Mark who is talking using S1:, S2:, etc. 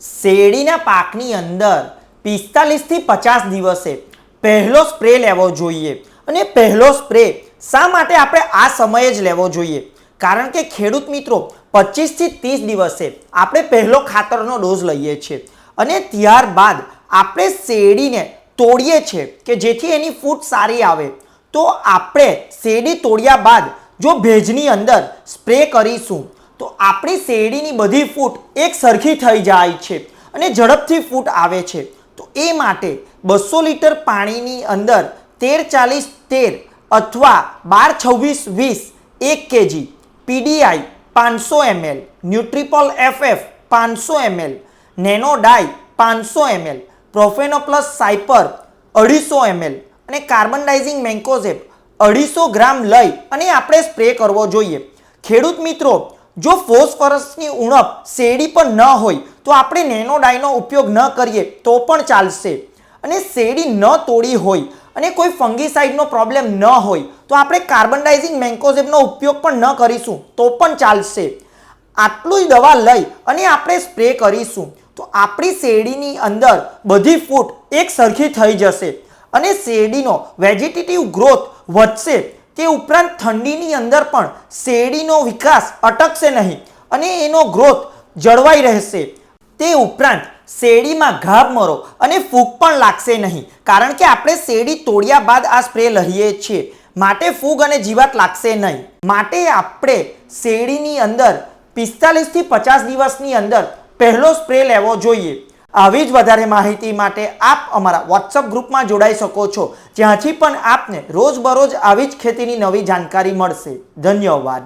S1: શેરડીના પાકની અંદર 45 થી 50 દિવસે પહેલો સ્પ્રે લેવો જોઈએ। અને પહેલો સ્પ્રે શા માટે આપણે આ સમયે જ લેવો જોઈએ? કારણ કે ખેડૂત મિત્રો 25 થી 30 દિવસે આપણે પહેલો ખાતરનો ડોઝ લઈએ છીએ અને ત્યારબાદ આપણે શેરડીને તોડીએ છીએ કે જેથી એની ફૂટ સારી આવે। તો આપણે શેરડી તોડ્યા બાદ જો ભેજની અંદર સ્પ્રે કરીશું તો આપણી શેરડીની બધી ફૂટ એક સરખી થઈ જાય છે અને ઝડપથી ફૂટ આવે છે। તો એ માટે 200 લીટર પાણીની અંદર 13-40-13 અથવા 12-26-20 1 kg પીડીઆઈ 500 ml, ન્યુટ્રીપોલ FF 500 ml, નેનો ડાઈ 500 ml, પ્રોફેનોપ્લસ સાયપર 250 ml અને કાર્બન ડાઇઝિંગ મેન્કોઝેબ 250 ગ્રામ લઈ અને આપણે સ્પ્રે કરવો જોઈએ। ખેડૂત મિત્રો, જો ફોસ્ફરસની ઉણપ શેરડી પર ન હોય તો આપણે નેનો ડાઈનો ઉપયોગ ન કરીએ તો પણ ચાલશે અને શેરડી ન તોડી હોય અને કોઈ ફંગીસાઇડનો પ્રોબ્લેમ ન હોય તો આપણે કાર્બન ડાઇઝિંગ મેન્કોઝેબનો ઉપયોગ પણ ન કરીશું તો પણ ચાલશે। આટલું જ દવા લઈ અને આપણે સ્પ્રે કરીશું તો આપણી શેરડીની અંદર બધી ફૂટ એક સરખી થઈ જશે અને શેરડીનો વેજીટેટિવ ગ્રોથ વધશે। તે ઉપરાંત ઠંડીની અંદર પણ શેરડીનો વિકાસ અટકશે નહીં અને એનો ગ્રોથ જળવાઈ રહેશે। તે ઉપરાંત શેરડીમાં ગાભમરો અને ફૂગ પણ લાગશે નહીં કારણ કે આપણે શેરડી તોડ્યા બાદ આ સ્પ્રે લઈએ છીએ માટે ફૂગ અને જીવાત લાગશે નહીં। માટે આપણે શેરડીની અંદર 45 થી 50 દિવસની અંદર પહેલો સ્પ્રે લેવો જોઈએ। આવી જ વધારે માહિતી માટે આપ અમારા વોટ્સઅપ ગ્રુપમાં જોડાઈ શકો છો, જ્યાંથી પણ આપને રોજબરોજ આવી જ ખેતીની નવી જાણકારી મળશે। ધન્યવાદ।